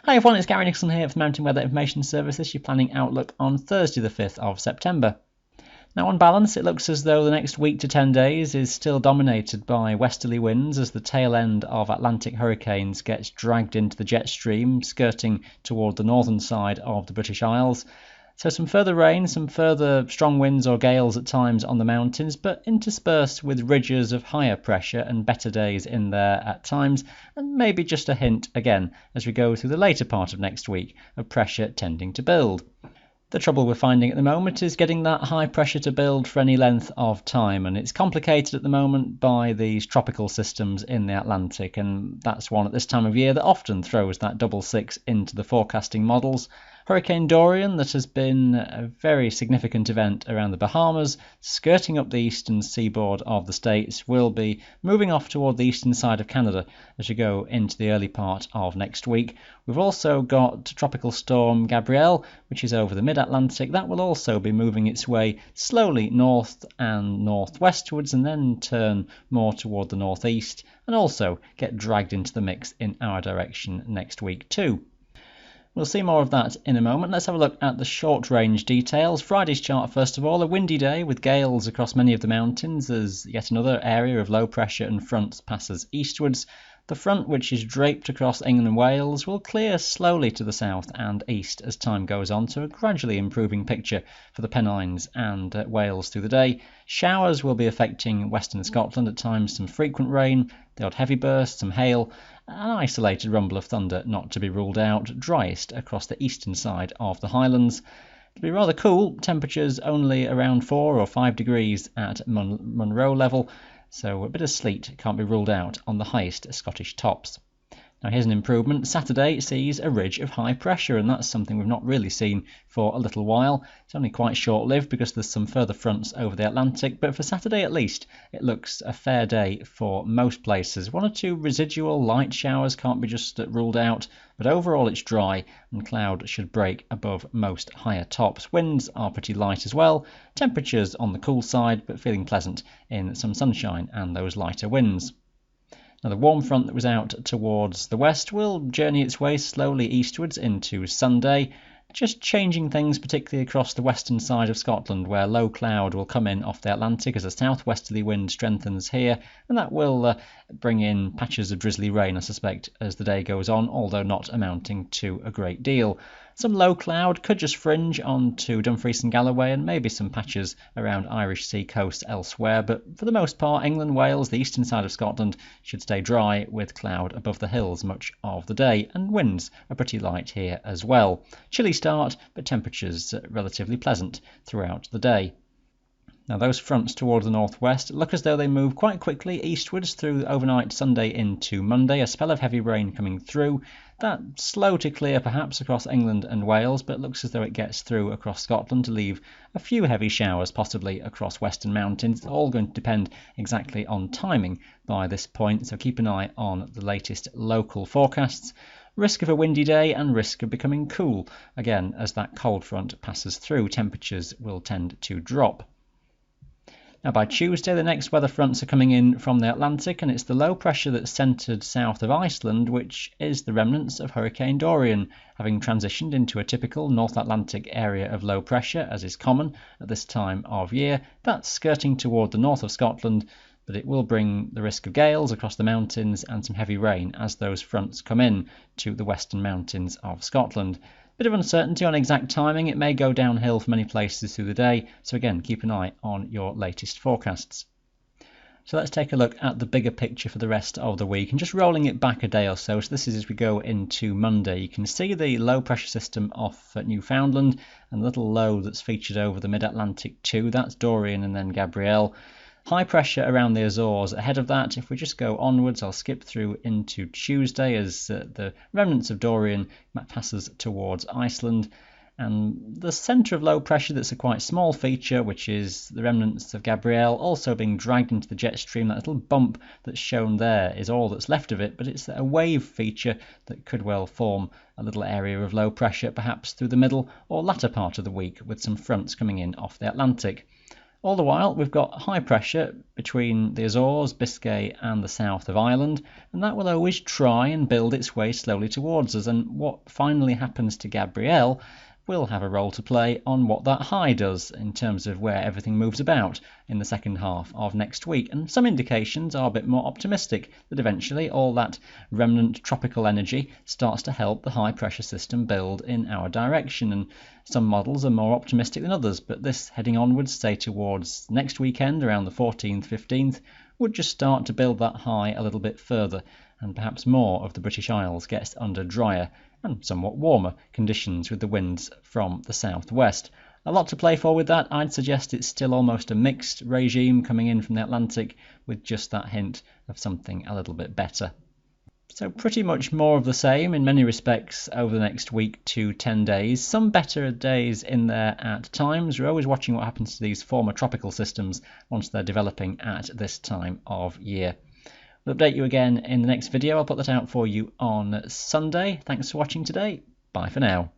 Hi everyone, it's Gary Nicholson here from Mountain Weather Information Service. This is your planning outlook on Thursday the 5th of September. Now on balance, it looks as though the next week to 10 days is still dominated by westerly winds as the tail end of Atlantic hurricanes gets dragged into the jet stream, skirting toward the northern side of the British Isles. So some further rain, some further strong winds or gales at times on the mountains, but interspersed with ridges of higher pressure and better days in there at times, and maybe just a hint again as we go through the later part of next week of pressure tending to build. The trouble we're finding at the moment is getting that high pressure to build for any length of time, and it's complicated at the moment by these tropical systems in the Atlantic, and that's one at this time of year that often throws that double six into the forecasting models. Hurricane Dorian, that has been a very significant event around the Bahamas, skirting up the eastern seaboard of the States, will be moving off toward the eastern side of Canada as you go into the early part of next week. We've also got Tropical Storm Gabrielle, which is over the mid-Atlantic. That will also be moving its way slowly north and northwestwards and then turn more toward the northeast and also get dragged into the mix in our direction next week too. We'll see more of that in a moment. Let's have a look at the short-range details. Friday's chart, first of all, a windy day with gales across many of the mountains as yet another area of low pressure and fronts passes eastwards. The front, which is draped across England and Wales, will clear slowly to the south and east as time goes on, to a gradually improving picture for the Pennines and Wales through the day. Showers will be affecting western Scotland at times, some frequent rain, the odd heavy burst, some hail, an isolated rumble of thunder not to be ruled out, driest across the eastern side of the Highlands. It'll be rather cool, temperatures only around 4 or 5 degrees at Munro level, so a bit of sleet can't be ruled out on the highest Scottish tops. Now here's an improvement. Saturday sees a ridge of high pressure, and that's something we've not really seen for a little while. It's only quite short-lived because there's some further fronts over the Atlantic, but for Saturday at least, it looks a fair day for most places. One or two residual light showers can't be just ruled out, but overall it's dry and cloud should break above most higher tops. Winds are pretty light as well. Temperatures on the cool side, but feeling pleasant in some sunshine and those lighter winds. Now the warm front that was out towards the west will journey its way slowly eastwards into Sunday, just changing things particularly across the western side of Scotland, where low cloud will come in off the Atlantic as a southwesterly wind strengthens here, and that will bring in patches of drizzly rain, I suspect, as the day goes on, although not amounting to a great deal. Some low cloud could just fringe onto Dumfries and Galloway, and maybe some patches around Irish Sea coast elsewhere, but for the most part, England, Wales, the eastern side of Scotland should stay dry with cloud above the hills much of the day, and winds are pretty light here as well. Chilly start, but temperatures relatively pleasant throughout the day. Now those fronts toward the northwest look as though they move quite quickly eastwards through overnight Sunday into Monday, a spell of heavy rain coming through. That's slow to clear perhaps across England and Wales, but looks as though it gets through across Scotland to leave a few heavy showers possibly across western mountains. It's all going to depend exactly on timing by this point, so keep an eye on the latest local forecasts. Risk of a windy day and risk of becoming cool. Again, as that cold front passes through, temperatures will tend to drop. Now by Tuesday, the next weather fronts are coming in from the Atlantic, and it's the low pressure that's centred south of Iceland, which is the remnants of Hurricane Dorian, having transitioned into a typical North Atlantic area of low pressure, as is common at this time of year. That's skirting toward the north of Scotland, but it will bring the risk of gales across the mountains and some heavy rain as those fronts come in to the western mountains of Scotland. Bit of uncertainty on exact timing. It may go downhill for many places through the day, so again, keep an eye on your latest forecasts. So let's take a look at the bigger picture for the rest of the week, and just rolling it back a day or so. So this is as we go into Monday. You can see the low pressure system off at Newfoundland and the little low that's featured over the mid-Atlantic too. That's Dorian and then Gabrielle. High pressure around the Azores ahead of that. If we just go onwards, I'll skip through into Tuesday as the remnants of Dorian passes towards Iceland. And the centre of low pressure, that's a quite small feature, which is the remnants of Gabrielle, also being dragged into the jet stream. That little bump that's shown there is all that's left of it, but it's a wave feature that could well form a little area of low pressure, perhaps through the middle or latter part of the week, with some fronts coming in off the Atlantic. All the while, we've got high pressure between the Azores, Biscay and the south of Ireland, and that will always try and build its way slowly towards us, and what finally happens to Gabrielle will have a role to play on what that high does in terms of where everything moves about in the second half of next week. And some indications are a bit more optimistic that eventually all that remnant tropical energy starts to help the high pressure system build in our direction. And some models are more optimistic than others, but this heading onwards, say towards next weekend around the 14th, 15th, would just start to build that high a little bit further, and perhaps more of the British Isles gets under drier and somewhat warmer conditions with the winds from the southwest. A lot to play for with that. I'd suggest it's still almost a mixed regime coming in from the Atlantic with just that hint of something a little bit better. So pretty much more of the same in many respects over the next week to 10 days. Some better days in there at times. We're always watching what happens to these former tropical systems once they're developing at this time of year. We'll update you again in the next video. I'll put that out for you on Sunday. Thanks for watching today. Bye for now.